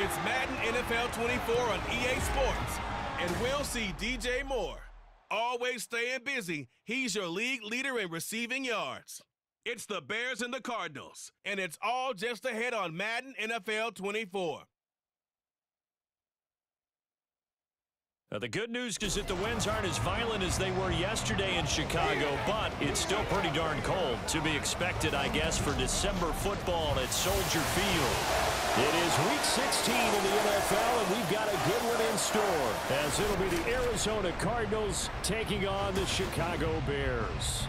It's Madden NFL 24 on EA Sports, and we'll see DJ Moore. Always staying busy, he's your league leader in receiving yards. It's the Bears and the Cardinals, and it's all just ahead on Madden NFL 24. Now, the good news is that the winds aren't as violent as they were yesterday in Chicago, but it's still pretty darn cold. To be expected, I guess, for December football at Soldier Field. It is Week 16 in the NFL, and we've got a good one in store, as it'll be the Arizona Cardinals taking on the Chicago Bears.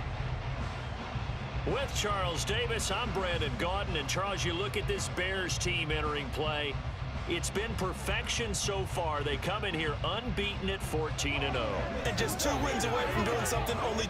With Charles Davis, I'm Brandon Gaudin, and Charles, you look at this Bears team entering play. It's been perfection so far. They come in here unbeaten at 14-0. And just 2 wins away from doing something only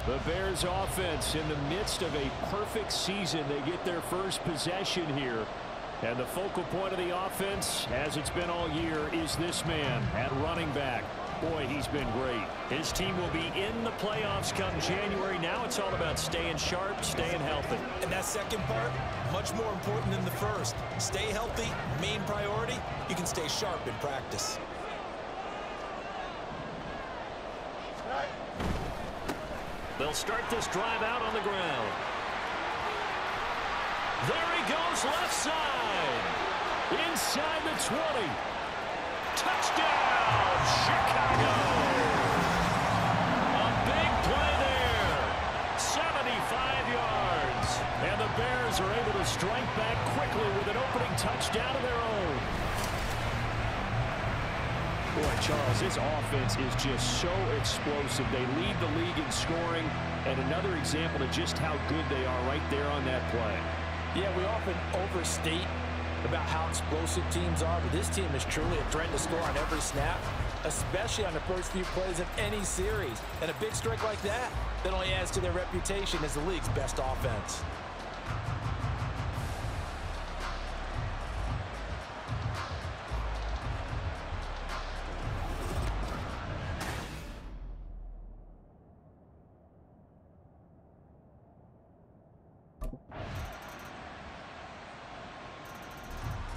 The Bears offense in the midst of a perfect season. They get their first possession here. And the focal point of the offense, as it's been all year, is this man at running back. Boy, he's been great. His team will be in the playoffs come January. Now it's all about staying sharp, staying healthy. And that second part, much more important than the first. Stay healthy, main priority. You can stay sharp in practice. They'll start this drive out on the ground. There he goes, left side. Inside the 20. Touchdown, Chicago. A big play there. 75 yards. And the Bears are able to strike back quickly with an opening touchdown of their own. Boy, Charles, this offense is just so explosive. They lead the league in scoring, and another example of just how good they are right there on that play. Yeah, we often overstate about how explosive teams are, but this team is truly a threat to score on every snap, especially on the first few plays of any series. And a big strike like that only adds to their reputation as the league's best offense.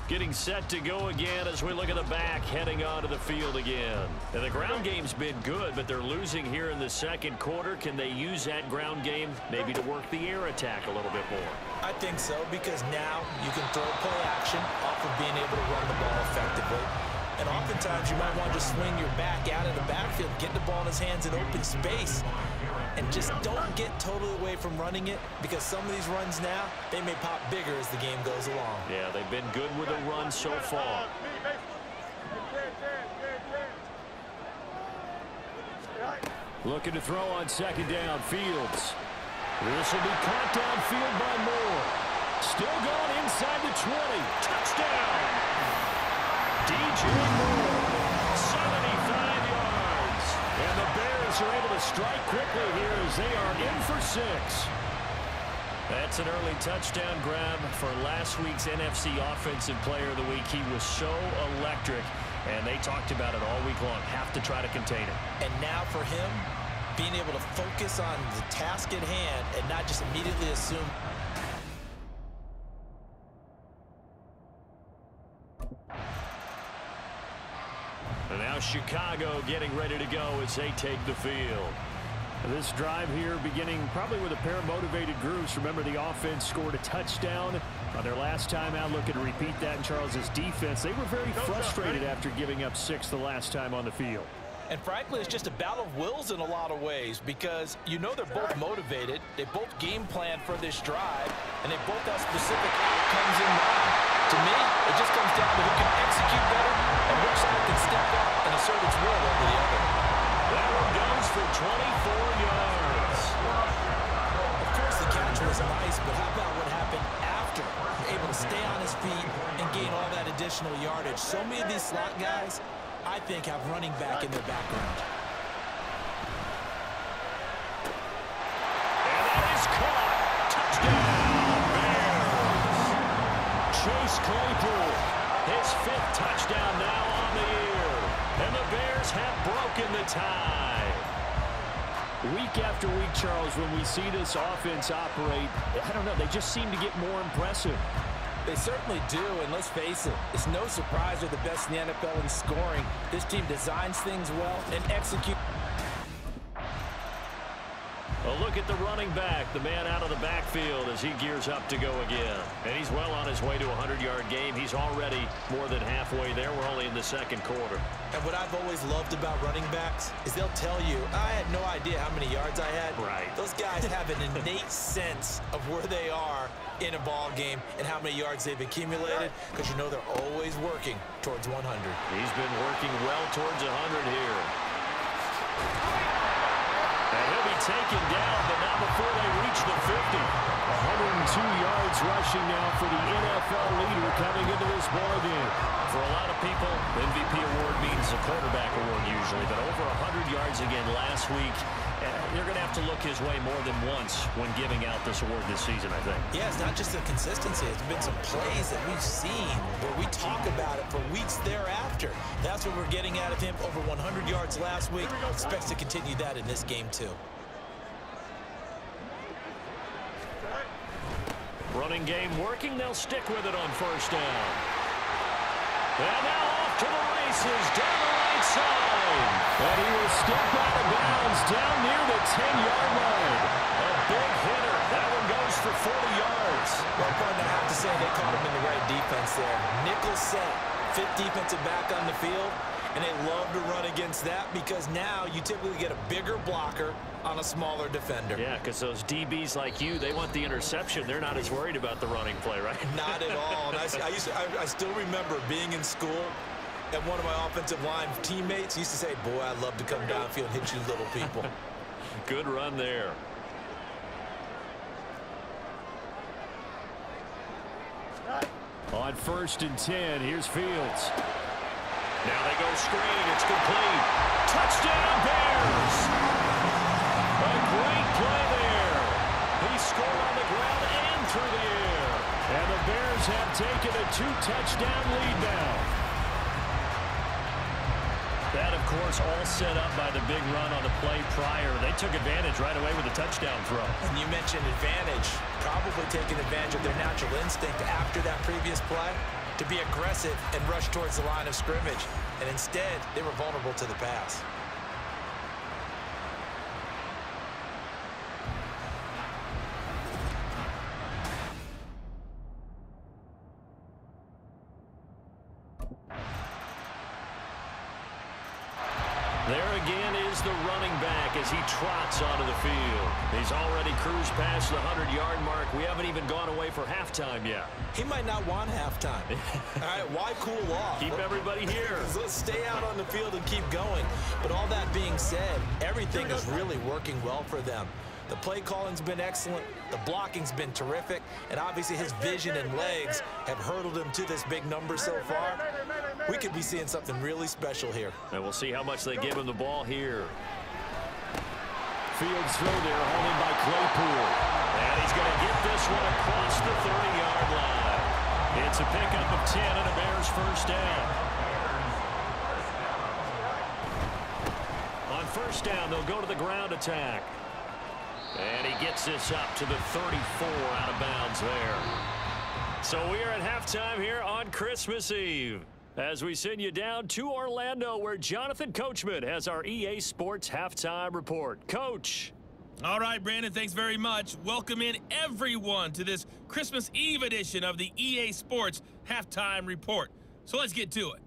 Getting set to go again as we look at the back, heading onto the field again. And the ground game's been good, but they're losing here in the second quarter. Can they use that ground game maybe to work the air attack a little bit more? I think so, because now you can throw play action off of being able to run the ball effectively. And oftentimes you might want to just swing your back out of the backfield, get the ball in his hands in open space, and just don't get totally away from running it, because some of these runs now, they may pop bigger as the game goes along. Yeah, they've been good with a run so far. Looking to throw on second down, Fields. This will be caught downfield by Moore. Still going inside the 20. Touchdown! DJ Moore, 75 yards. And the Bears are able to strike quickly here as they are in for 6. That's an early touchdown grab for last week's NFC Offensive Player of the Week. He was so electric, and they talked about it all week long. Have to try to contain it. And now for him, being able to focus on the task at hand and not just immediately assume. And now Chicago getting ready to go as they take the field. This drive here beginning probably with a pair of motivated groups. Remember, the offense scored a touchdown on their last time out. Looking to repeat that in Charles's defense. They were very frustrated after giving up 6 the last time on the field. And frankly, it's just a battle of wills in a lot of ways, because you know they're both motivated. They both game plan for this drive, and they both have specific outcomes in mind. To me, it just comes down to who can execute better and which side can step up and assert its will over the other. That one goes for 24 yards. Of course, the catch was nice, but how about what happened after? Able to stay on his feet and gain all that additional yardage. So many of these slot guys, I think, have running back in their background. And that is caught. Claypool. His 5th touchdown now on the year. And the Bears have broken the tie. Week after week, Charles, when we see this offense operate, I don't know, they just seem to get more impressive. They certainly do, and let's face it, it's no surprise they're the best in the NFL in scoring. This team designs things well and executes. A look at the running back, the man out of the backfield as he gears up to go again. And he's well on his way to a 100-yard game. He's already more than halfway there. We're only in the second quarter. And what I've always loved about running backs is they'll tell you, I had no idea how many yards I had. Right. Those guys have an innate sense of where they are in a ball game and how many yards they've accumulated, because you know they're always working towards 100. He's been working well towards 100 here. And he'll be taken down, but not before they reach the 50. 102 yards rushing now for the NFL leader coming into this ball game. For a lot of people, the MVP award means a quarterback award usually, but over 100 yards again last week. They're going to have to look his way more than once when giving out this award this season, I think. Yeah, it's not just the consistency. It's been some plays that we've seen where we talk about it for weeks thereafter. That's what we're getting out of him. Over 100 yards last week. Expects to continue that in this game, too. Running game working. They'll stick with it on first down. And now off to the races down the right side. And he will step out of bounds down near the 10-yard line. A big hitter. That one goes for 40 yards. Well, partner, I have to say they caught him in the right defense there. Nickel set, 5th defensive back on the field, and they love to run against that because now you typically get a bigger blocker on a smaller defender. Yeah, because those DBs like you, they want the interception. They're not as worried about the running play, right? Not at all. And I still remember being in school, and one of my offensive line teammates used to say, boy, I'd love to come downfield and hit you little people. Good run there. On 1st and 10, here's Fields. Now they go screen. It's complete. Touchdown, Bears! A great play there. He scored on the ground and through the air. And the Bears have taken a 2-touchdown lead now. That, of course, all set up by the big run on the play prior. They took advantage right away with the touchdown throw. And you mentioned advantage. Probably taking advantage of their natural instinct after that previous play to be aggressive and rush towards the line of scrimmage. And instead, they were vulnerable to the pass. There again is the running back as he trots onto the field. He's already cruised past the 100-yard mark. We haven't even gone away for halftime yet. He might not want halftime. All right, why cool off? Keep everybody here. Let's stay out on the field and keep going. But all that being said, everything is really working well for them. The play calling's been excellent. The blocking's been terrific. And obviously his vision and legs have hurdled him to this big number so far. We could be seeing something really special here. And we'll see how much they give him the ball here. Fields throw there, holding by Claypool. And he's going to get this one across the 30-yard line. It's a pickup of 10 and a Bears first down. On first down, they'll go to the ground attack. And he gets this up to the 34 out of bounds there. So we are at halftime here on Christmas Eve as we send you down to Orlando where Jonathan Coachman has our EA Sports halftime report. Coach. All right, Brandon, thanks very much. Welcome in everyone to this Christmas Eve edition of the EA Sports halftime report. So let's get to it.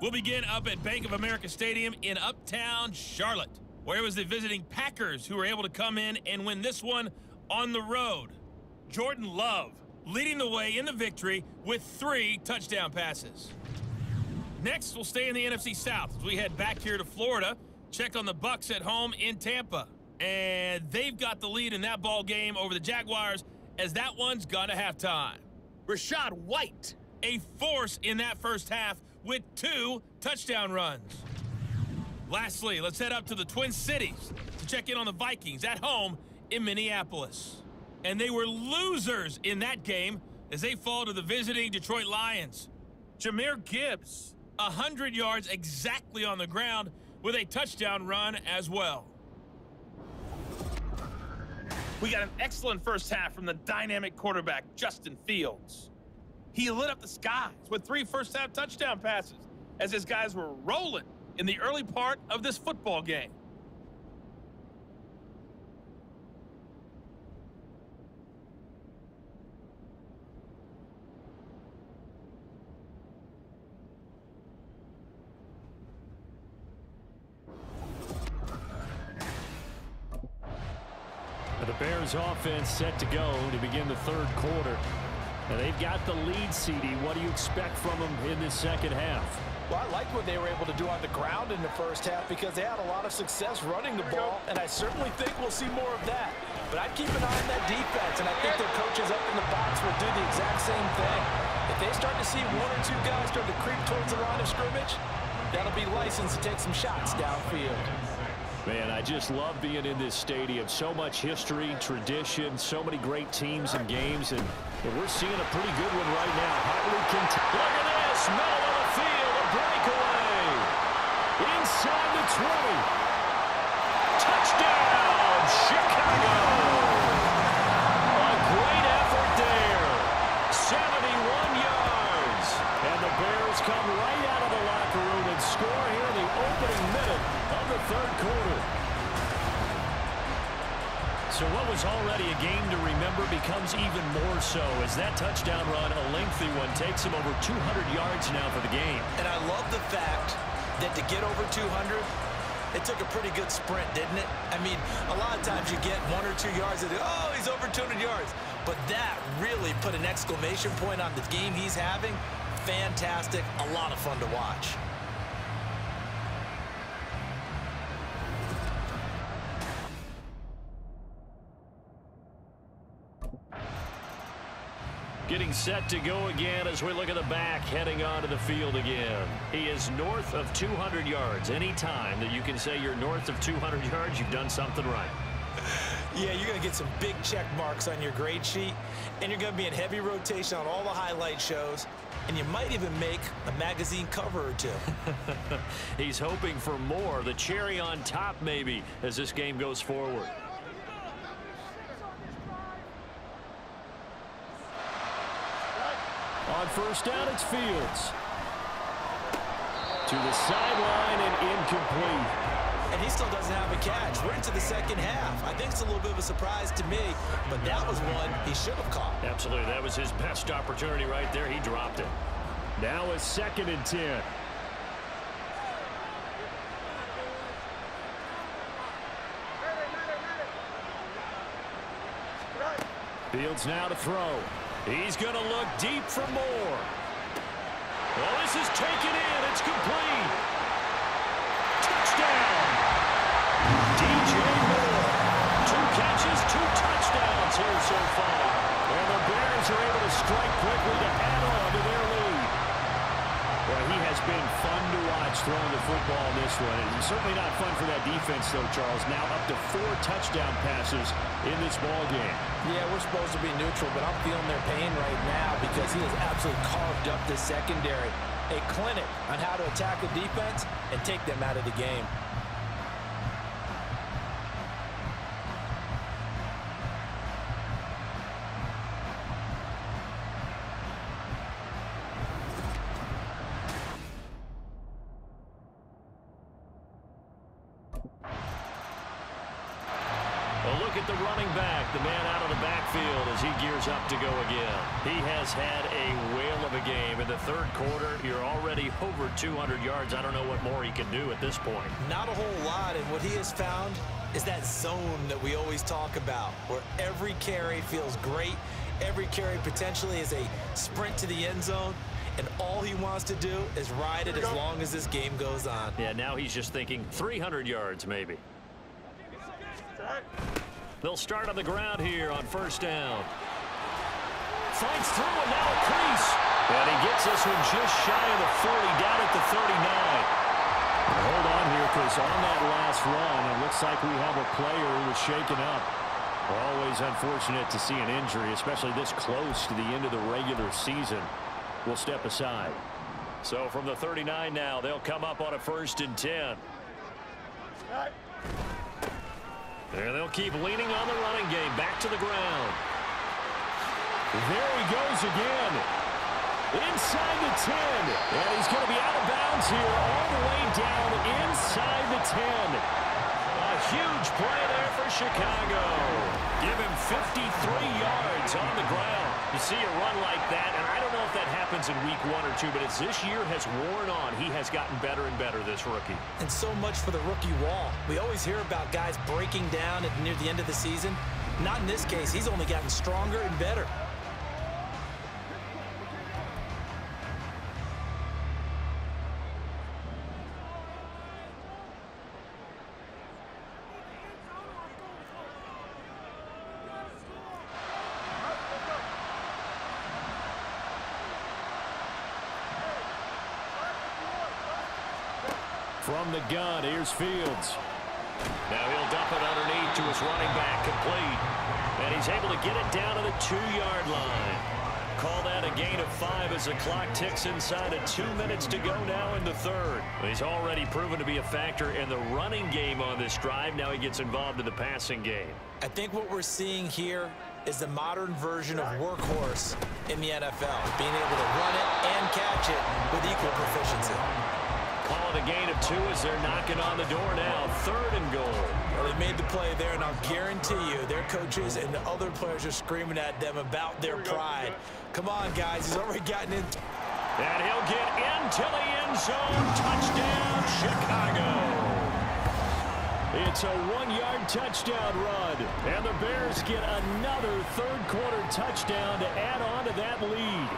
We'll begin up at Bank of America Stadium in Uptown Charlotte, where it was the visiting Packers who were able to come in and win this one on the road. Jordan Love leading the way in the victory with 3 touchdown passes. Next, we'll stay in the NFC South as we head back here to Florida, check on the Bucs at home in Tampa. And they've got the lead in that ball game over the Jaguars as that one's gone to halftime. Rashad White, a force in that first half, with 2 touchdown runs. Lastly, let's head up to the Twin Cities to check in on the Vikings at home in Minneapolis. And they were losers in that game as they fall to the visiting Detroit Lions. Jahmyr Gibbs, 100 yards exactly on the ground with a touchdown run as well. We got an excellent first half from the dynamic quarterback, Justin Fields. He lit up the skies with 3 first-half touchdown passes as his guys were rolling in the early part of this football game. The Bears offense set to go to begin the third quarter. And they've got the lead, CD. What do you expect from them in this second half? Well, I liked what they were able to do on the ground in the first half because they had a lot of success running the ball, and I certainly think we'll see more of that. But I'd keep an eye on that defense, and I think their coaches up in the box will do the exact same thing. If they start to see 1 or 2 guys start to creep towards the line of scrimmage, that'll be licensed to take some shots downfield. Man, I just love being in this stadium. So much history, tradition, so many great teams and games, and we're seeing a pretty good one right now. Hartley can look at this, middle of the field, a breakaway. Inside the 20. Touchdown, Chicago. A great effort there. 71 yards. And the Bears come right out of the locker room and score here in the opening minute of the third quarter. So what was already a game to remember becomes even more so as that touchdown run, a lengthy one, takes him over 200 yards now for the game. And I love the fact that to get over 200, it took a pretty good sprint, didn't it? I mean, a lot of times you get 1 or 2 yards and oh, he's over 200 yards. But that really put an exclamation point on the game he's having. Fantastic, a lot of fun to watch. Getting set to go again as we look at the back heading onto the field again. He is north of 200 yards. Any time that you can say you're north of 200 yards, you've done something right. Yeah, you're going to get some big check marks on your grade sheet, and you're going to be in heavy rotation on all the highlight shows, and you might even make a magazine cover or 2. He's hoping for more, the cherry on top maybe, as this game goes forward. On first down, it's Fields. To the sideline and incomplete. And he still doesn't have a catch. We're into the second half. I think it's a little bit of a surprise to me, but that was one he should have caught. Absolutely. That was his best opportunity right there. He dropped it. Now a 2nd and 10. Fields now to throw. He's going to look deep for more. Well, this is taken in. It's complete. Touchdown. DJ Moore. 2 catches, 2 touchdowns here so far. And the Bears are able to strike quickly to add on to their lead. Well, he has been fun to watch throwing the football in this one. It's certainly not fun for that defense, though, Charles. Now up to 4 touchdown passes in this ball game. Yeah, we're supposed to be neutral, but I'm feeling their pain right now because he has absolutely carved up the secondary. A clinic on how to attack a defense and take them out of the game. Look at the running back, the man out of the backfield as he gears up to go again. He has had a whale of a game. In the third quarter, you're already over 200 yards. I don't know what more he can do at this point. Not a whole lot, and what he has found is that zone that we always talk about, where every carry feels great. Every carry potentially is a sprint to the end zone, and all he wants to do is ride it as long as this game goes on. Yeah, now he's just thinking 300 yards maybe. They'll start on the ground here on first down. Fights through and now a crease. And he gets this one just shy of the 40, down at the 39. Hold on here, because on that last run, it looks like we have a player who was shaken up. Always unfortunate to see an injury, especially this close to the end of the regular season. We'll step aside. So from the 39 now, they'll come up on a 1st and 10. And they'll keep leaning on the running game. Back to the ground. There he goes again. Inside the 10. And he's going to be out of bounds here all the way down inside the 10. A huge play there for Chicago. Give him 53 yards on the ground. You see a run like that, and I don't know if that happens in week 1 or 2, but as this year has worn on, he has gotten better and better, this rookie. And so much for the rookie wall. We always hear about guys breaking down near the end of the season. Not in this case. He's only gotten stronger and better. From the gun, here's Fields. Now he'll dump it underneath to his running back, complete. And he's able to get it down to the 2-yard line. Call that a gain of 5 as the clock ticks inside of 2 minutes to go now in the 3rd. He's already proven to be a factor in the running game on this drive. Now he gets involved in the passing game. I think what we're seeing here is the modern version of workhorse in the NFL, being able to run it and catch it with equal proficiency. Call it a gain of 2 as they're knocking on the door now. 3rd and goal. Well, they made the play there, and I'll guarantee you their coaches and the other players are screaming at them about their pride. Come on, guys. He's already gotten in. And he'll get into the end zone. Touchdown, Chicago. It's a 1-yard touchdown run. And the Bears get another 3rd quarter touchdown to add on to that lead.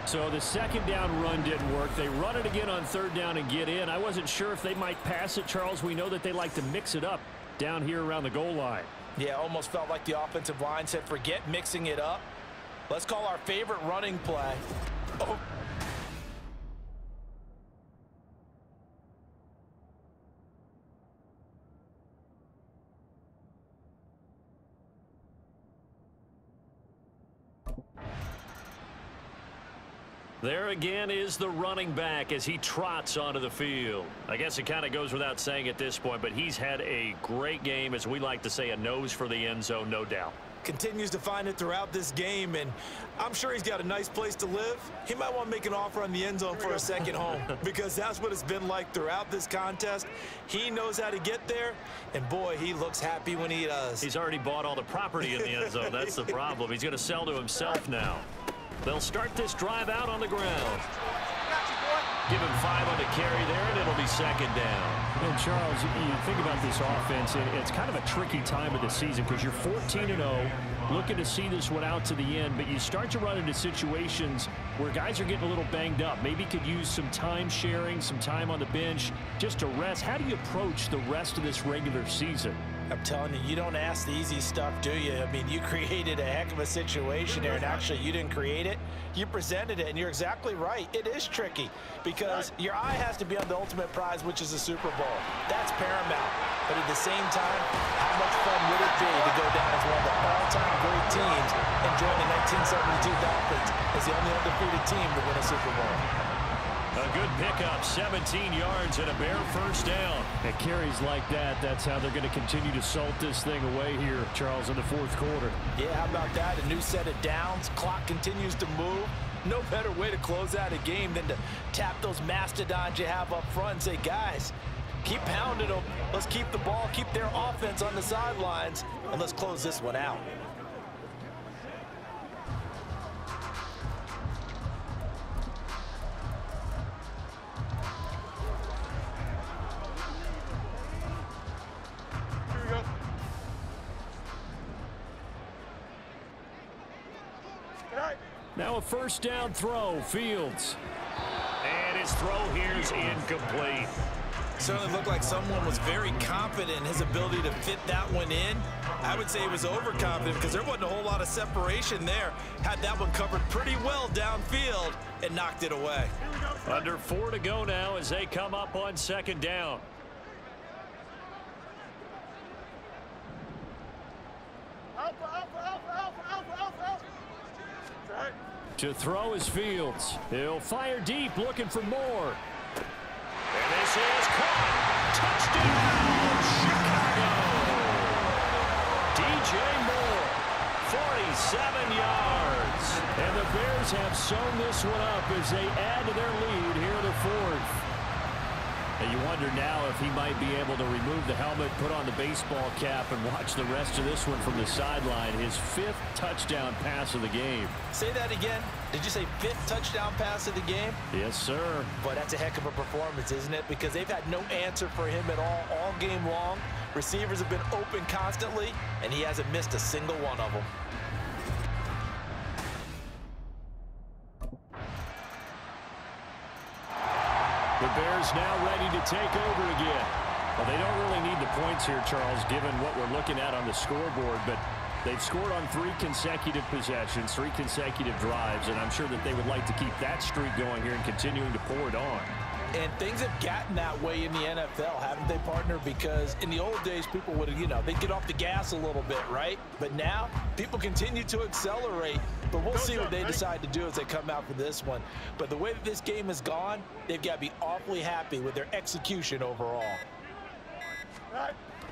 So the 2nd down run didn't work. They run it again on 3rd down and get in. I wasn't sure if they might pass it, Charles. We know that they like to mix it up down here around the goal line. Yeah, almost felt like the offensive line said, forget mixing it up. Let's call our favorite running play. Oh. There again is the running back as he trots onto the field. I guess it kind of goes without saying at this point, but he's had a great game, as we like to say, a nose for the end zone, no doubt. Continues to find it throughout this game, and I'm sure he's got a nice place to live. He might want to make an offer on the end zone for a second home because that's what it's been like throughout this contest. He knows how to get there, and boy, he looks happy when he does. He's already bought all the property in the end zone. That's the problem. He's going to sell to himself now. They'll start this drive out on the ground. Give him 5 on the carry there, and it'll be 2nd down. And Charles, you think about this offense, and it's kind of a tricky time of the season because you're 14-0, looking to see this one out to the end, but you start to run into situations where guys are getting a little banged up. Maybe could use some time sharing, some time on the bench just to rest. How do you approach the rest of this regular season? I'm telling you, you don't ask the easy stuff, do you? I mean, you created a heck of a situation there, and actually you didn't create it. You presented it, and you're exactly right. It is tricky because your eye has to be on the ultimate prize, which is the Super Bowl. That's paramount. But at the same time, how much fun would it be to go down as one of the all-time great teams and join the 1972 Dolphins as the only undefeated team to win a Super Bowl? A good pickup, 17 yards and a Bear 1st down. And carries like that, that's how they're going to continue to salt this thing away here, Charles, in the 4th quarter. Yeah, how about that? A new set of downs. Clock continues to move. No better way to close out a game than to tap those mastodons you have up front and say, guys, keep pounding them. Let's keep the ball, keep their offense on the sidelines, and let's close this one out. Now a 1st down throw, Fields. And his throw here is incomplete. Certainly looked like someone was very confident in his ability to fit that one in. I would say he was overconfident because there wasn't a whole lot of separation there. Had that one covered pretty well downfield and knocked it away. Under 4 to go now as they come up on 2nd down. To throw is Fields. He'll fire deep, looking for more. And this is caught. Touchdown, Chicago. DJ Moore, 47 yards. And the Bears have sewn this one up as they add to their lead here in the fourth. And you wonder now if he might be able to remove the helmet, put on the baseball cap, and watch the rest of this one from the sideline. His 5th touchdown pass of the game. Say that again. Did you say 5th touchdown pass of the game? Yes, sir. But that's a heck of a performance, isn't it? Because they've had no answer for him at all game long. Receivers have been open constantly, and he hasn't missed a single one of them. The Bears now ready to take over again. Well, they don't really need the points here, Charles, given what we're looking at on the scoreboard, but they've scored on 3 consecutive possessions, 3 consecutive drives, and I'm sure that they would like to keep that streak going here and continuing to pour it on. And things have gotten that way in the NFL, haven't they, partner? Because in the old days, people would, they'd get off the gas a little bit, right? But now, people continue to accelerate. But we'll see what they decide to do as they come out for this one. But the way that this game has gone, they've got to be awfully happy with their execution overall.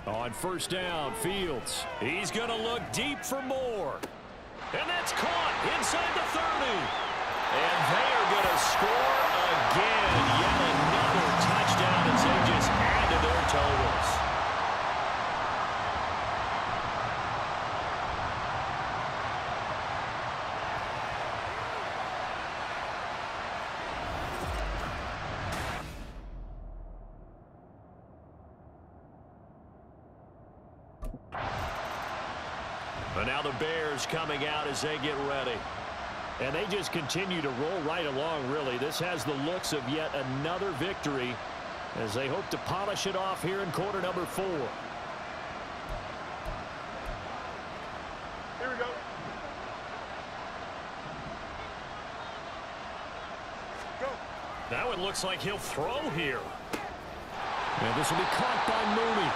On first down, Fields. He's going to look deep for more. And that's caught inside the 30. And they are going to score again. Yet another touchdown as they just add to their totals. But now the Bears coming out as they get ready. And they just continue to roll right along, really. This has the looks of yet another victory as they hope to polish it off here in quarter number 4. Here we go. Go. That one looks like he'll throw here. And this will be caught by Mooney.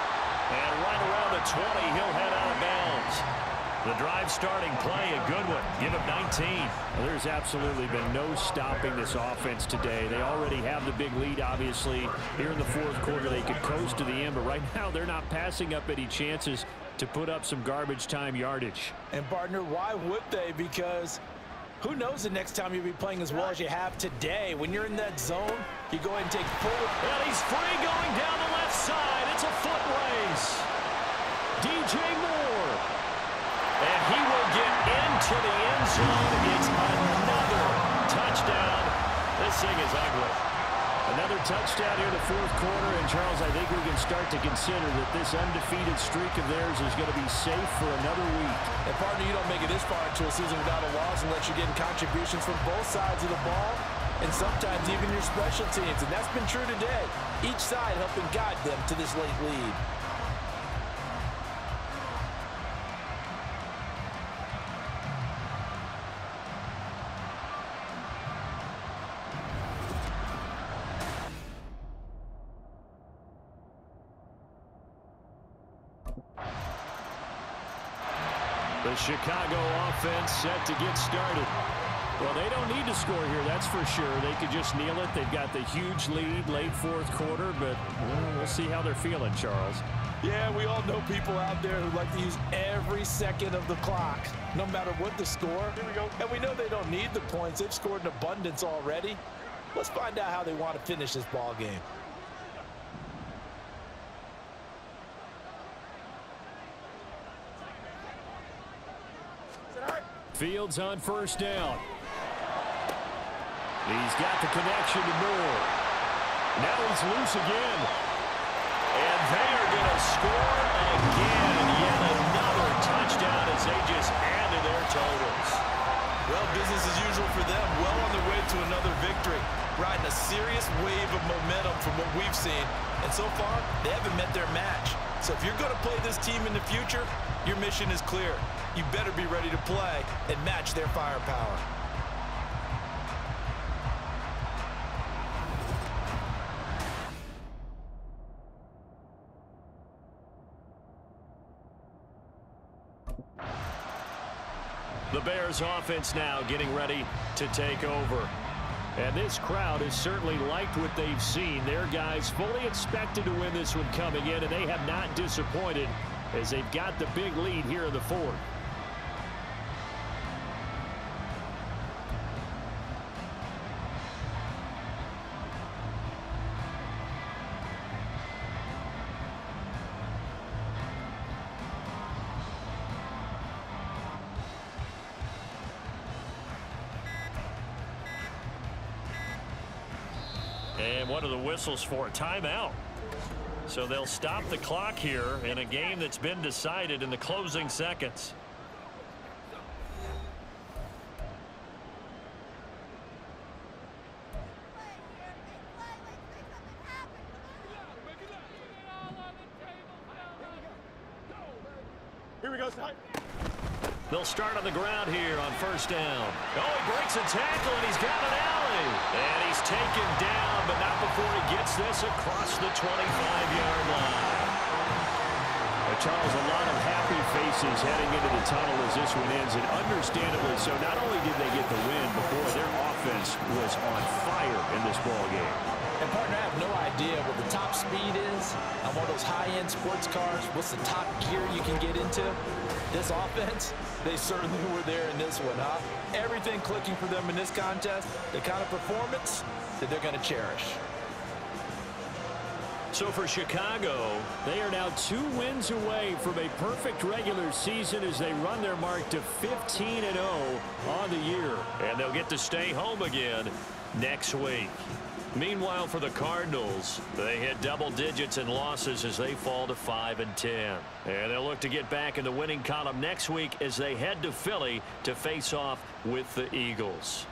And right around the 20, he'll head out of bounds. The drive starting play, a good one. Give him 19. Well, there's absolutely been no stopping this offense today. They already have the big lead, obviously. Here in the fourth quarter, they could coast to the end, but right now they're not passing up any chances to put up some garbage time yardage. And, partner, why would they? Because who knows the next time you'll be playing as well as you have today. When you're in that zone, you go ahead and take full. And he's free going down the left side. It's a foot race. DJ Moore. And he will get into the end zone. It's another touchdown. This thing is ugly. Another touchdown here in the fourth quarter. And, Charles, I think we can start to consider that this undefeated streak of theirs is going to be safe for another week. And, partner, you don't make it this far into a season without a loss unless you're getting contributions from both sides of the ball and sometimes even your special teams. And that's been true today. Each side helping guide them to this late lead. The Chicago offense set to get started. Well, they don't need to score here, that's for sure. They could just kneel it. They've got the huge lead late fourth quarter, but we'll see how they're feeling, Charles. Yeah, we all know people out there who like to use every second of the clock, no matter what the score. Here we go. And we know they don't need the points. They've scored in abundance already. Let's find out how they want to finish this ball game. Fields on first down. He's got the connection to Moore. Now he's loose again. And they are going to score again. Yet another touchdown as they just add to their totals. Well, business as usual for them. Well on their way to another victory. Riding a serious wave of momentum from what we've seen. And so far, they haven't met their match. So if you're going to play this team in the future, your mission is clear. You better be ready to play and match their firepower. The Bears offense now getting ready to take over. And this crowd has certainly liked what they've seen. Their guys fully expected to win this one coming in, and they have not disappointed as they've got the big lead here in the fourth. And one of the whistles for a timeout. So they'll stop the clock here in a game that's been decided in the closing seconds. Here we go, Ty. They'll start on the ground here on first down. Oh, he breaks a tackle, and he's got an alley. And he's taken down, but not before he gets this across the 25-yard line. Charles, a lot of happy faces heading into the tunnel as this one ends, and understandably so. Not only did they get the win, but boy, their offense was on fire in this ball game. And partner, I have no idea what the top speed is on one of those high-end sports cars. What's the top gear you can get into? This offense, they certainly were there in this one, huh? Everything clicking for them in this contest, the kind of performance that they're going to cherish. So for Chicago, They are now 2 wins away from a perfect regular season as they run their mark to 15-0 on the year. and they'll get to stay home again next week. Meanwhile, for the Cardinals, they hit double digits in losses as they fall to 5-10. And they'll look to get back in the winning column next week as they head to Philly to face off with the Eagles.